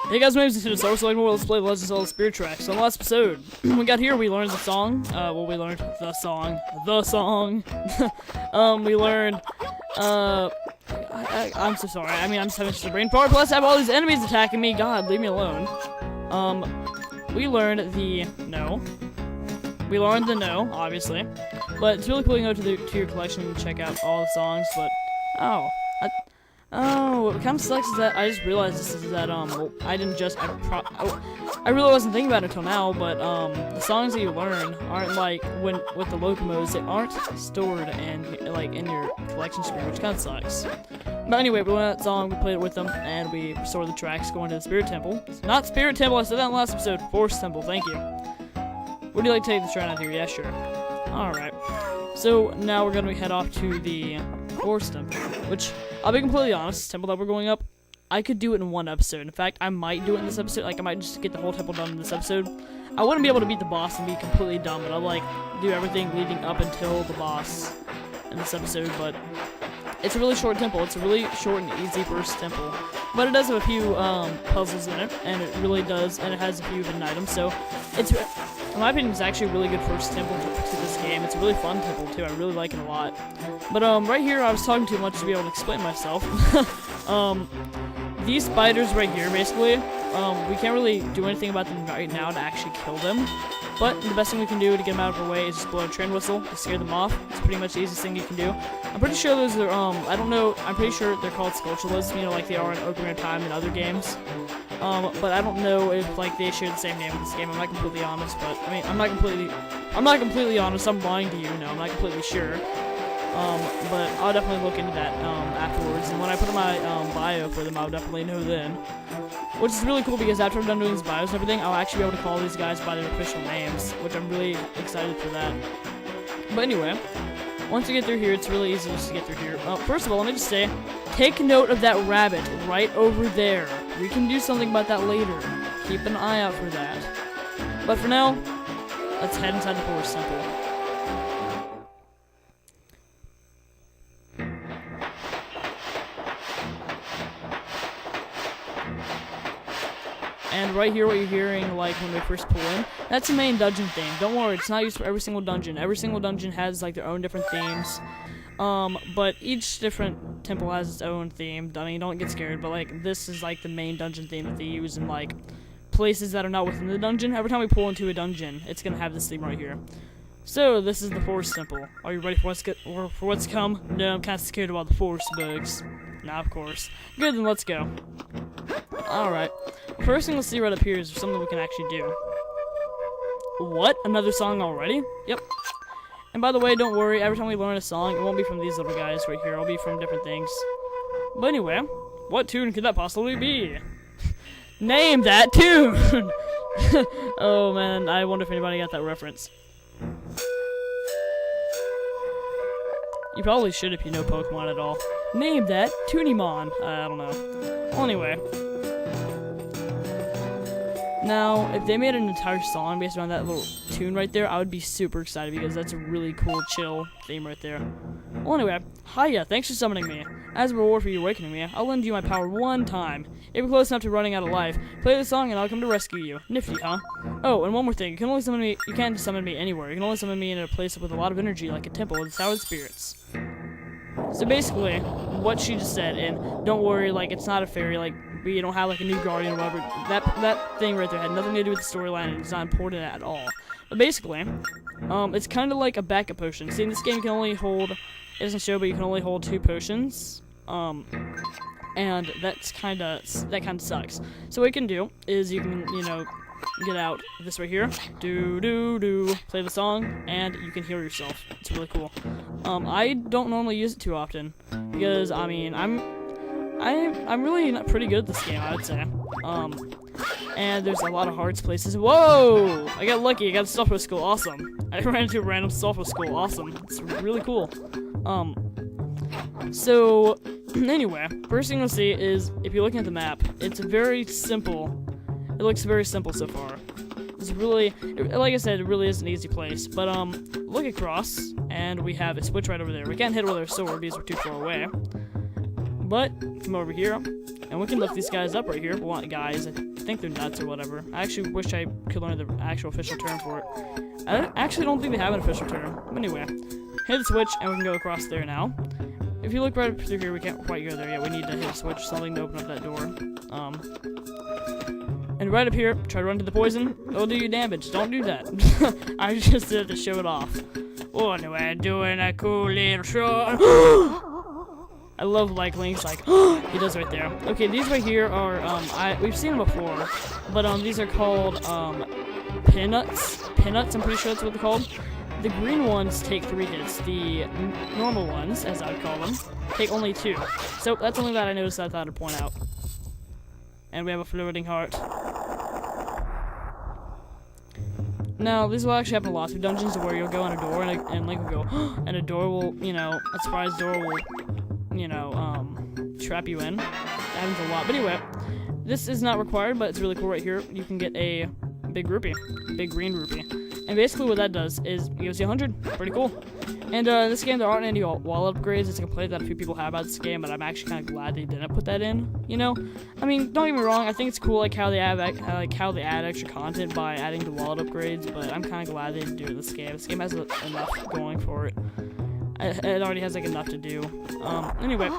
Hey guys, my name is Zelda, so let's play Legend of Zelda Spirit Tracks. So in the last episode, when we got here, we learned the song. We learned the song. We learned, I'm so sorry. I mean, I'm just having such a brain fart. Plus, I have all these enemies attacking me. God, leave me alone. We learned the no. We learned the no, obviously. But it's really cool to go to your collection and check out all the songs, but, what kind of sucks is that I just realized this is that, I really wasn't thinking about it until now, but, the songs that you learn aren't like, with the locomotives, they aren't stored in your collection screen, which kind of sucks. But anyway, we learned that song, we played it with them, and we restored the tracks going to the Spirit Temple. It's not Spirit Temple, I said that in the last episode, Force Temple, thank you. Would you like to take this right out here? Yeah, sure. Alright. So, now we're gonna head off to the Force Temple, which, I'll be completely honest, temple that we're going up, I could do it in one episode. In fact, I might do it in this episode. Like, I might just get the whole temple done in this episode. I wouldn't be able to beat the boss and be completely dumb, but I'll, like, do everything leading up until the boss in this episode, but it's a really short temple. It's a really short and easy first temple. But it does have a few, puzzles in it, and it really does, and it has a few hidden items, so it's, in my opinion, it's actually a really good first temple to this game. It's a really fun temple, too. I really like it a lot. But, right here, I was talking too much to be able to explain myself. These spiders right here, basically, we can't really do anything about them right now to actually kill them. But the best thing we can do to get them out of our way is just blow a train whistle to scare them off. It's pretty much the easiest thing you can do. I'm pretty sure those are, I don't know, I'm pretty sure they're called Skulltulas, you know, like they are in Ocarina of Time and other games. But I don't know if, like, they share the same name in this game. I'm not completely honest, but, I mean, I'm not completely honest, I'm lying to you, no, I'm not completely sure. But I'll definitely look into that, afterwards, and when I put in my, bio for them, I'll definitely know then. Which is really cool, because after I'm done doing these bios and everything, I'll actually be able to call these guys by their official names, which I'm really excited for that. But anyway, once you get through here, it's really easy just to get through here. First of all, let me just say, take note of that rabbit right over there. We can do something about that later. Keep an eye out for that. But for now, let's head inside the Force Temple. And right here, what you're hearing, like, when we first pull in, that's the main dungeon theme. Don't worry, it's not used for every single dungeon. Every single dungeon has, like, their own different themes. But each different temple has its own theme. I mean, don't get scared, but, like, this is, like, the main dungeon theme that they use in, like, places that are not within the dungeon. Every time we pull into a dungeon, it's gonna have this theme right here. So, this is the Force Temple. Are you ready for what's to come? No, I'm kinda scared about the Force bugs. Nah, of course. Good, then let's go. Alright. First thing let's see right up here is something we can actually do. What? Another song already? Yep. And by the way, don't worry, every time we learn a song, it won't be from these little guys right here. It'll be from different things. But anyway, what tune could that possibly be? Name that tune! Oh man, I wonder if anybody got that reference. You probably should if you know Pokemon at all. Name that Tunimon. I don't know. Well, anyway. Now, if they made an entire song based around that little tune right there, I would be super excited because that's a really cool, chill theme right there. Well, anyway, hiya, thanks for summoning me. As a reward for you awakening me, I'll lend you my power one time. If you're close enough to running out of life, play the song and I'll come to rescue you. Nifty, huh? Oh, and one more thing, you can't just summon me anywhere. You can only summon me in a place with a lot of energy, like a temple with soured spirits. So basically, what she just said, and don't worry, like, it's not a fairy, like, we don't have, like, a new guardian or whatever. That thing right there had nothing to do with the storyline, and it's not important at all. But basically, it's kind of like a backup potion. See, in this game, you can only hold, it doesn't show, but you can only hold 2 potions. And that kind of sucks. So what you can do is you can, you know, get out this right here, play the song, and you can heal yourself. It's really cool. I don't normally use it too often because I mean I'm really not pretty good at this game, I would say. And there's a lot of hard places. Whoa! I got lucky. I got a software school. Awesome. I ran into a random software school. Awesome. It's really cool. So anyway, first thing you'll see is if you're looking at the map, it's very simple. It looks very simple so far. It's really, like I said, it really is an easy place. But, look across, and we have a switch right over there. We can't hit it with our sword because we're too far away. But come over here, and we can lift these guys up right here. We want guys. I think they're nuts or whatever. I actually wish I could learn the actual official term for it. I actually don't think they have an official term. But anyway, hit the switch, and we can go across there now. If you look right up through here, we can't quite go there yet. We need to hit a switch or something to open up that door. And right up here, try to run to the poison. It'll do you damage. Don't do that. I just did it to show it off. Oh, anyway, doing a cool little shot. I love like Link's like he does right there. Okay, these right here are we've seen them before, but these are called pinuts. Pinuts, I'm pretty sure that's what they're called. The green ones take 3 hits. The normal ones, as I would call them, take only 2. So that's something that I noticed that I thought I'd point out. And we have a floating heart. Now, this will actually happen a lot through dungeons where you'll go in a door and Link will go, and a door will, a surprise door will, trap you in. That happens a lot. But anyway, this is not required, but it's really cool right here. You can get a big rupee, big green rupee. And basically what that does is it gives you 100. Pretty cool. And this game, there aren't any wall upgrades. It's a complaint that a few people have about this game, but I'm actually kind of glad they didn't put that in. I mean, don't get me wrong. I think it's cool, how they add extra content by adding the wallet upgrades. But I'm kind of glad they didn't do it in this game. This game has enough going for it. It already has enough to do. Anyway.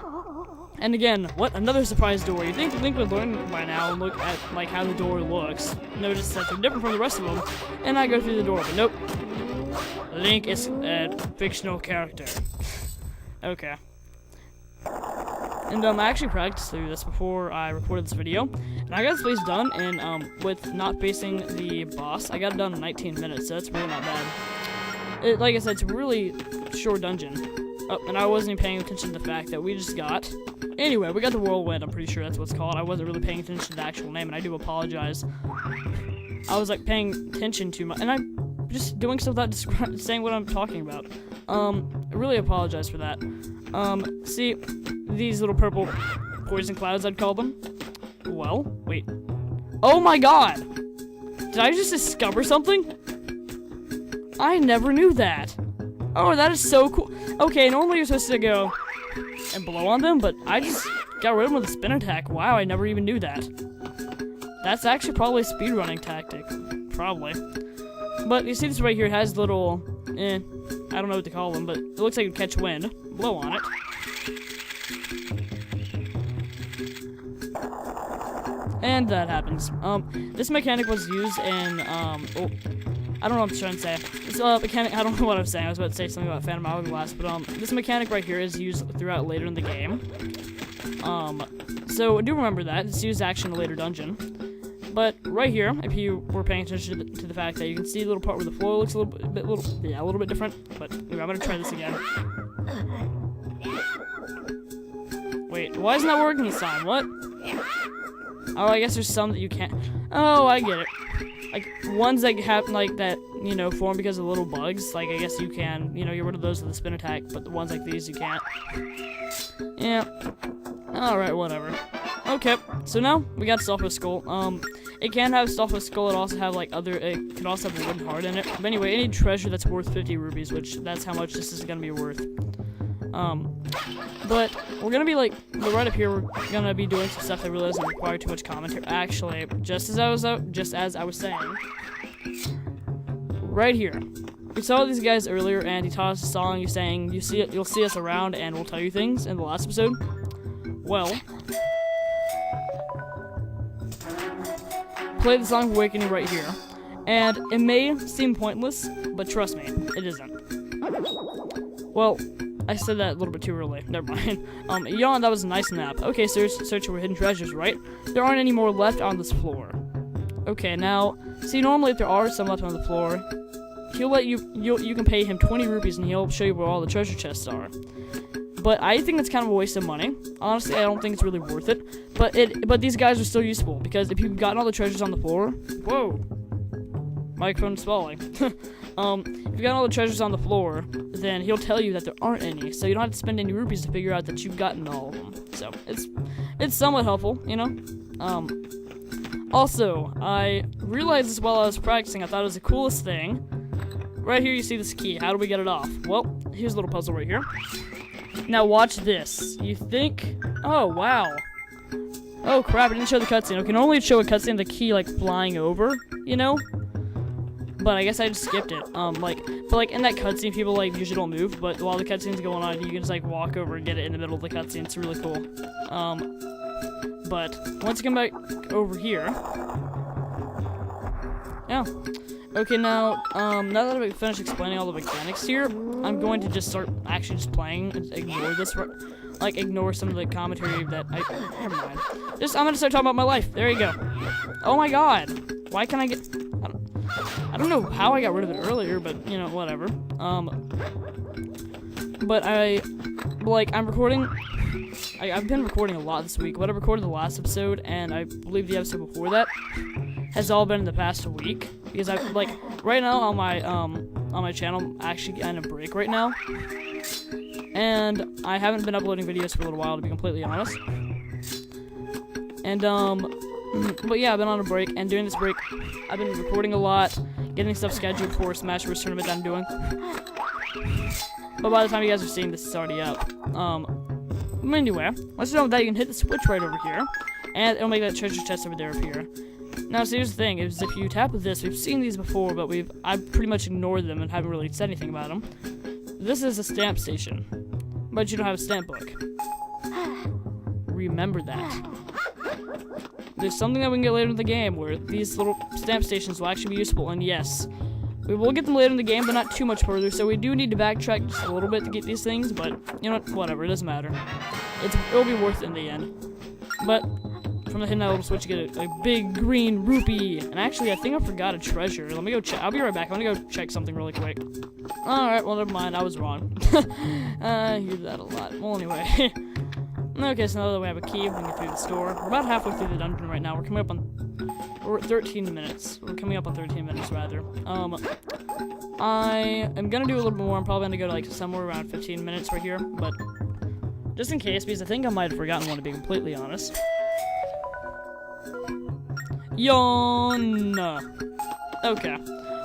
And again, what? Another surprise door. You'd think Link would learn by now and look at, how the door looks. Notice that they're different from the rest of them. And I go through the door, but nope. Link is a fictional character. Okay. And, I actually practiced through this before I recorded this video. And I got this place done, and, with not facing the boss, I got it done in 19 minutes, so that's really not bad. Like I said, it's a really short dungeon. Oh, and I wasn't even paying attention to the fact that we just got... Anyway, we got the whirlwind, I'm pretty sure that's what it's called. I wasn't really paying attention to the actual name, and I do apologize. I was, paying attention too much, and I'm just doing stuff without saying what I'm talking about. I really apologize for that. See, these little purple poison clouds, I'd call them. Well, wait. Oh my god! Did I just discover something? I never knew that. Oh, that is so cool. Okay, normally you're supposed to go and blow on them, but I just got rid of them with a spin attack. Wow, I never even knew that. That's actually probably a speedrunning tactic. Probably. But you see this right here, it has little, I don't know what to call them, but it looks like it would catch wind. Blow on it. And that happens. This mechanic was used in, I don't know what I'm trying to say. This mechanic, I don't know what I was saying. I was about to say something about Phantom Hourglass, but this mechanic right here is used throughout later in the game. So do remember that. It's used actually in a later dungeon. But right here, if you were paying attention to the fact that you can see the little part where the floor looks a little bit different. But anyway, I'm gonna try this again. Wait, why isn't that working this time? What? Oh, I guess there's some that you can't. Oh, I get it. Like, ones that have, that, form because of little bugs, I guess you can, get rid of those with a spin attack, but the ones like these, you can't. Yeah. Alright, whatever. Okay, so now, we got stuff with skull. It can have stuff with skull, it also have, it can also have a wooden heart in it. But anyway, any treasure that's worth 50 rupees, which, that's how much this is gonna be worth. But we're gonna be right up here, we're gonna be doing some stuff that really doesn't require too much commentary. Actually, just as I was saying, right here, we saw these guys earlier, and he taught us a song. You're saying you'll see us around, and we'll tell you things in the last episode. Well, play the song Awakening right here, and it may seem pointless, but trust me, it isn't. Well, I said that a little bit too early. Never mind. Yawn, that was a nice nap. Okay, search for hidden treasures, right? There aren't any more left on this floor. Okay, now, see, normally if there are some left on the floor, he'll let you can pay him 20 rupees and he'll show you where all the treasure chests are. But I think it's kind of a waste of money. Honestly, I don't think it's really worth it. But these guys are still useful, because if you've gotten all the treasures on the floor... Whoa! Microphone swallowing. If you've got all the treasures on the floor, then he'll tell you that there aren't any, so you don't have to spend any rupees to figure out that you've gotten all of them. So, it's somewhat helpful, Also, I realized this while I was practicing. I thought it was the coolest thing. Right here you see this key. How do we get it off? Well, here's a little puzzle right here. Now watch this. You think? Oh wow. Oh crap! I didn't show the cutscene. Okay, normally it'd show a cutscene of the key like flying over, you know. But I guess I just skipped it. But in that cutscene, people like usually don't move. But while the cutscene's going on, you can just like walk over and get it in the middle of the cutscene. It's really cool. But once you come back over here, yeah. Okay, now that I've finished explaining all the mechanics here, I'm going to just start actually just playing. Ignore this, like ignore some of the commentary that never mind. I'm gonna start talking about my life. There you go. Oh my God, why can't I get? I don't know how I got rid of it earlier, but you know, whatever. But I'm recording. I've been recording a lot this week. But I recorded the last episode, and I believe the episode before that has all been in the past week because right now on my channel, I'm actually on a break right now, and I haven't been uploading videos for a little while, to be completely honest. And but yeah, I've been on a break, and during this break, I've been recording a lot, getting stuff scheduled for Smash Bros. Tournament that I'm doing. But by the time you guys are seeing this, it's already up. Anyway, once you're done with that, you can hit the switch right over here, and it'll make that treasure chest over there appear. Now, so here's the thing, is if you tap with this, we've seen these before, but I've pretty much ignored them and haven't really said anything about them. This is a stamp station, but you don't have a stamp book. Remember that. There's something that we can get later in the game where these little stamp stations will actually be useful, and yes, we will get them later in the game, but not too much further, so we do need to backtrack just a little bit to get these things, but, you know, whatever, it doesn't matter. It'll be worth it in the end. But from hitting that little switch, you get a big green rupee, and actually, I think I forgot a treasure. Let me go check. I'll be right back. I'm gonna go check something really quick. Alright, well, never mind, I was wrong. I hear that a lot. Well, anyway. Okay, so now that we have a key, we can get through the store. We're about halfway through the dungeon right now. We're at 13 minutes. We're coming up on 13 minutes, rather. I am gonna do a little bit more. I'm probably gonna go to, like, somewhere around 15 minutes right here, but just in case, because I think I might have forgotten one, to be completely honest. Yawn! Okay.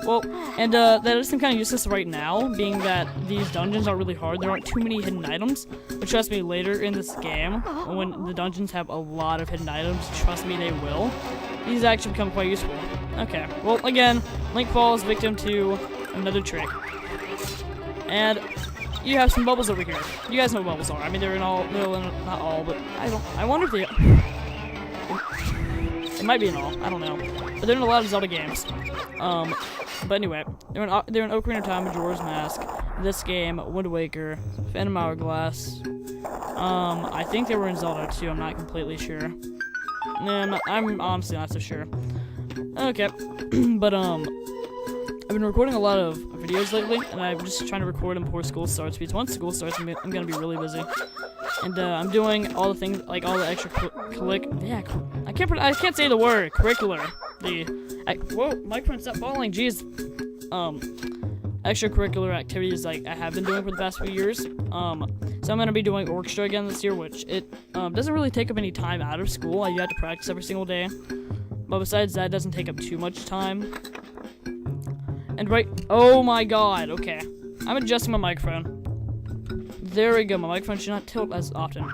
Well, and that is kind of useless right now, being that these dungeons are really hard. There aren't too many hidden items, but trust me, later in this game, when the dungeons have a lot of hidden items, trust me, they will. These actually become quite useful. Okay, well, again, Link falls victim to another trick. And you have some bubbles over here. You guys know what bubbles are. I mean, they're in not all, but I wonder if they... It might be in all, I don't know. But they're in a lot of Zelda games. But anyway, they're in Ocarina of Time, Majora's Mask, this game, Wind Waker, Phantom Hourglass. I think they were in Zelda too, I'm not completely sure. No, I'm honestly not so sure. Okay, but I've been recording a lot of videos lately, and I'm just trying to record them before school starts, because once school starts, I'm gonna be really busy. And I'm doing all the things, like all the extra I can't say the word curricular. Whoa, microphone, stop falling, jeez. Extracurricular activities like I have been doing for the past few years. So I'm gonna be doing orchestra again this year, which it doesn't really take up any time out of school. You have to practice every single day, but besides that, it doesn't take up too much time. And oh my God, okay, I'm adjusting my microphone. There we go, my microphone should not tilt as often.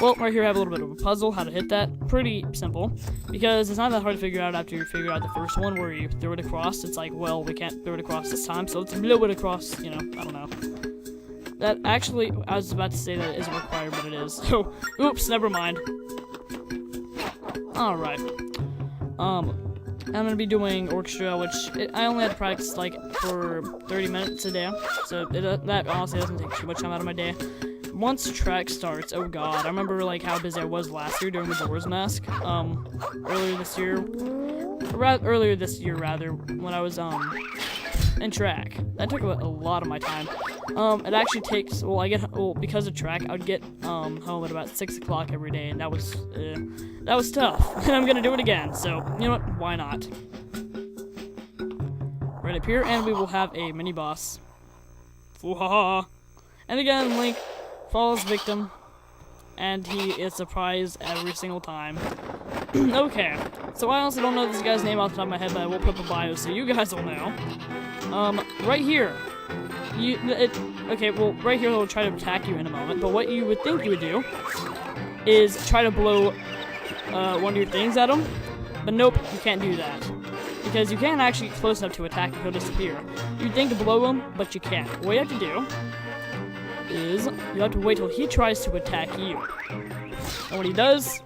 Well, right here I have a little bit of a puzzle, how to hit that. Pretty simple, because it's not that hard to figure out after you figure out the first one where you throw it across. It's like, well, we can't throw it across this time, so let's blow it across, you know, I don't know. That actually, I was about to say that it isn't required, but it is. So, oops, never mind. Alright. I'm gonna be doing orchestra, which I only had to practice, like, for 30 minutes a day, so that honestly doesn't take too much time out of my day. Once track starts, oh God, I remember, like, how busy I was last year during Majora's Mask, earlier this year, when I was, in track. That took a lot of my time. It actually takes, because of track, I would get, home at about 6 o'clock every day, and that was tough. And I'm gonna do it again, so, you know what, why not? Right up here, and we will have a mini-boss. Foo-ha-ha! And again, Link falls victim, and he is surprised every single time. Okay, so I honestly don't know this guy's name off the top of my head, but I will put up a bio so you guys will know. Right here, Okay, well, right here he'll try to attack you in a moment, but what you would think you would do is try to blow one of your things at him, but nope, you can't do that. Because you can't actually get close enough to attack him, he'll disappear. You'd think to blow him, but you can't. What you have to do is you have to wait till he tries to attack you. And when he does,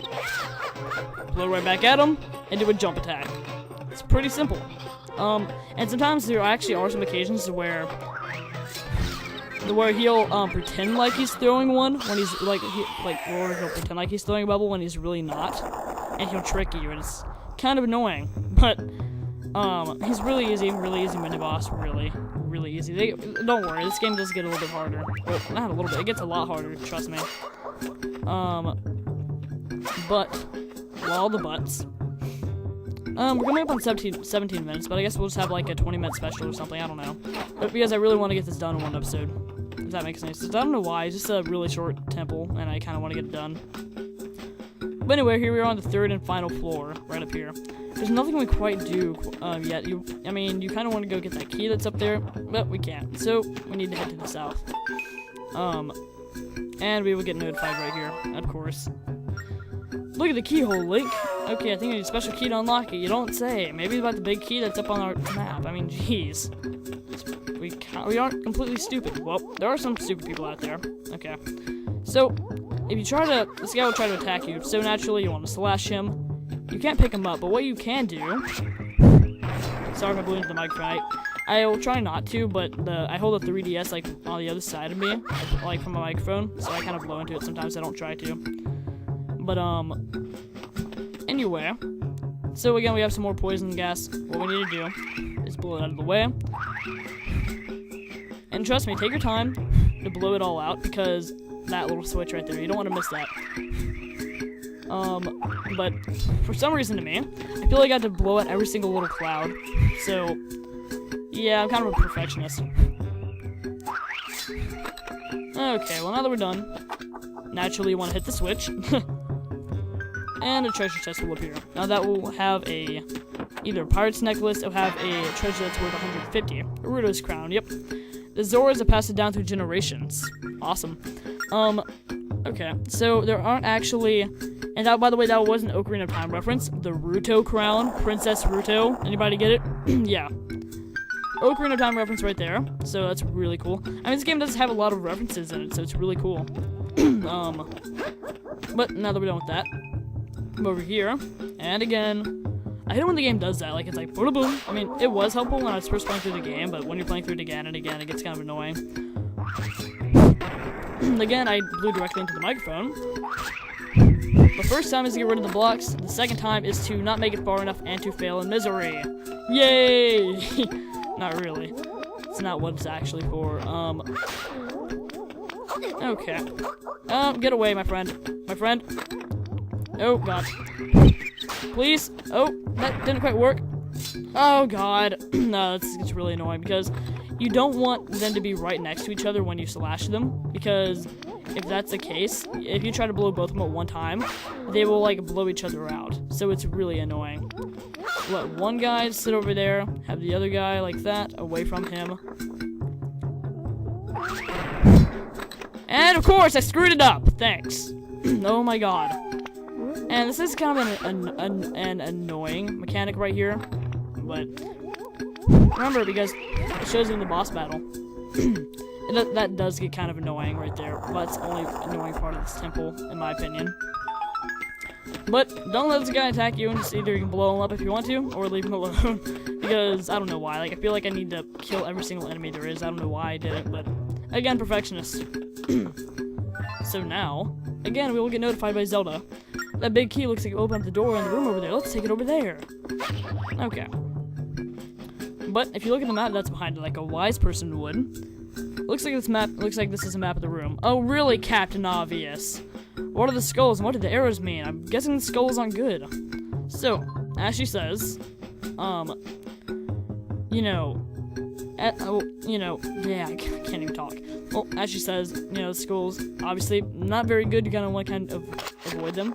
blow right back at him and do a jump attack. It's pretty simple. And sometimes there actually are some occasions where he'll pretend like he's throwing one when he's or he'll pretend like he's throwing a bubble when he's really not, and he'll trick you, and it's kind of annoying. But he's really easy mini boss, really easy. Don't worry, this game does get a little bit harder. Well, not a little bit, it gets a lot harder, trust me. But all the butts. We're coming up on 17 minutes, but I guess we'll just have like a 20-minute special or something, I don't know. But because I really want to get this done in one episode. If that makes any sense. I don't know why, it's just a really short temple, and I kind of want to get it done. But anyway, here we are on the third and final floor, right up here. There's nothing we quite do yet. You kind of want to go get that key that's up there, but we can't. So, we need to head to the south. And we will get notified right here, of course. Look at the keyhole, Link. Okay, I think I need a special key to unlock it. You don't say. Maybe about the big key that's up on our map. I mean, jeez. We aren't completely stupid. Well, there are some stupid people out there. Okay. So, if you try to... This guy will try to attack you. So, naturally, you want to slash him. You can't pick him up, but what you can do... Sorry if I blew into the microphone. I will try not to, but I hold a 3DS, like, on the other side of me. Like, from a microphone. So, I kind of blow into it sometimes. I don't try to. But, anyway. So, again, we have some more poison gas. What we need to do is blow it out of the way. And trust me, take your time to blow it all out, because that little switch right there, you don't want to miss that. But for some reason to me, I feel like I have to blow out every single little cloud. So, yeah, I'm kind of a perfectionist. Okay, well now that we're done, naturally you want to hit the switch. And a treasure chest will appear. Now that will have either a pirate's necklace, it'll have a treasure that's worth 150. A Ruto's crown, yep. The Zoras have passed it down through generations. Awesome. Okay, so there aren't actually... And that, by the way, that was an Ocarina of Time reference. The Ruto crown. Princess Ruto. Anybody get it? Yeah. Ocarina of Time reference right there. So that's really cool. I mean, this game does have a lot of references in it, so it's really cool. But now that we're done with that, I'm over here. And again... I hate it when the game does that, like, it's like, boom, boom. I mean, it was helpful when I was first playing through the game, but when you're playing through it again and again, it gets kind of annoying. Again, I blew directly into the microphone. The first time is to get rid of the blocks, the second time is to not make it far enough and to fail in misery. Yay! Not really. It's not what it's actually for. Okay. Get away, my friend. My friend. Oh, God. Please. Oh, that didn't quite work. Oh, God. No, it's really annoying because you don't want them to be right next to each other when you slash them, because if that's the case, if you try to blow both of them at one time, they will, like, blow each other out. So it's really annoying. Let one guy sit over there, have the other guy like that, away from him. And, of course, I screwed it up. Thanks. Oh, my God. And this is kind of an annoying mechanic right here, but remember, because it shows you in the boss battle. That does get kind of annoying right there, but it's the only annoying part of this temple, in my opinion. But don't let this guy attack you, and just either you can blow him up if you want to, or leave him alone, because I don't know why. Like, I feel like I need to kill every single enemy there is. I don't know why I did it, but again, perfectionist. So now, again, we will get notified by Zelda. That big key looks like it opened up the door in the room over there. Let's take it over there. Okay. But if you look at the map that's behind it, like a wise person would, looks like this is a map of the room. Oh, really, Captain Obvious? What are the skulls and what do the arrows mean? I'm guessing the skulls aren't good. So, as she says, yeah, I can't even talk. Well, as she says, the skulls, obviously, not very good. You want to kind of avoid them.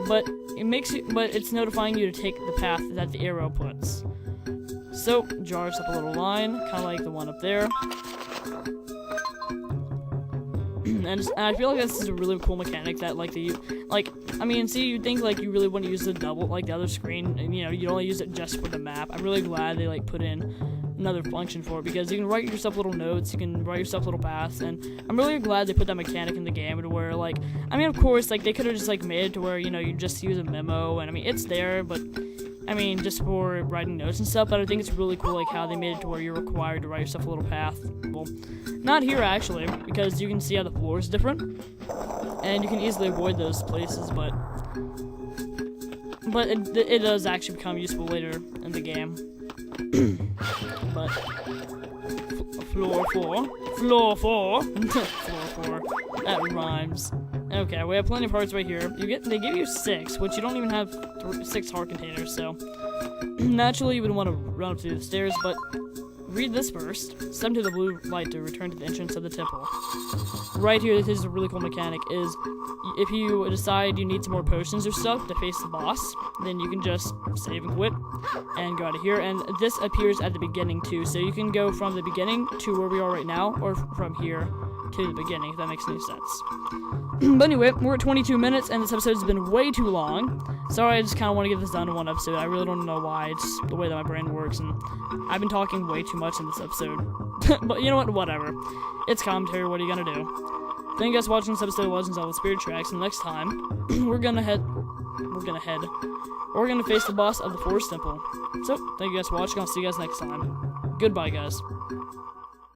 But it's notifying you to take the path that the arrow puts. So, draws up a little line, kind of like the one up there. and I feel like this is a really cool mechanic that like I mean, see, you think like you really want to use the double, like the other screen, and you know, you only use it just for the map. I'm really glad they like put in another function for it, because you can write yourself little notes, you can write yourself little paths, and I'm really glad they put that mechanic in the game to where, like, I mean, of course, like, they could have just, like, made it to where, you know, you just use a memo, and I mean, it's there, but I mean, just for writing notes and stuff, but I think it's really cool, like, how they made it to where you're required to write yourself a little path. Well, not here, actually, because you can see how the floor is different, and you can easily avoid those places, but it does actually become useful later in the game. But floor 4, floor 4, floor 4. That rhymes. Okay, we have plenty of hearts right here. They give you 6, which you don't even have 6 heart containers. So naturally, you would want to run up to the stairs, but read this first. Step to the blue light to return to the entrance of the temple. Right here, this is a really cool mechanic. Is if you decide you need some more potions or stuff to face the boss, then you can just save and quit and go out of here. And this appears at the beginning too, so you can go from the beginning to where we are right now, or from here to the beginning, if that makes any sense. But anyway, we're at 22 minutes, and this episode has been way too long. Sorry, I just kind of want to get this done in one episode. I really don't know why. It's the way that my brain works, and I've been talking way too much in this episode. But you know what? Whatever. It's commentary. What are you gonna do? Thank you guys for watching this episode of Legends of the Spirit Tracks, and next time, we're gonna face the boss of the Forest Temple. So, thank you guys for watching. I'll see you guys next time. Goodbye, guys.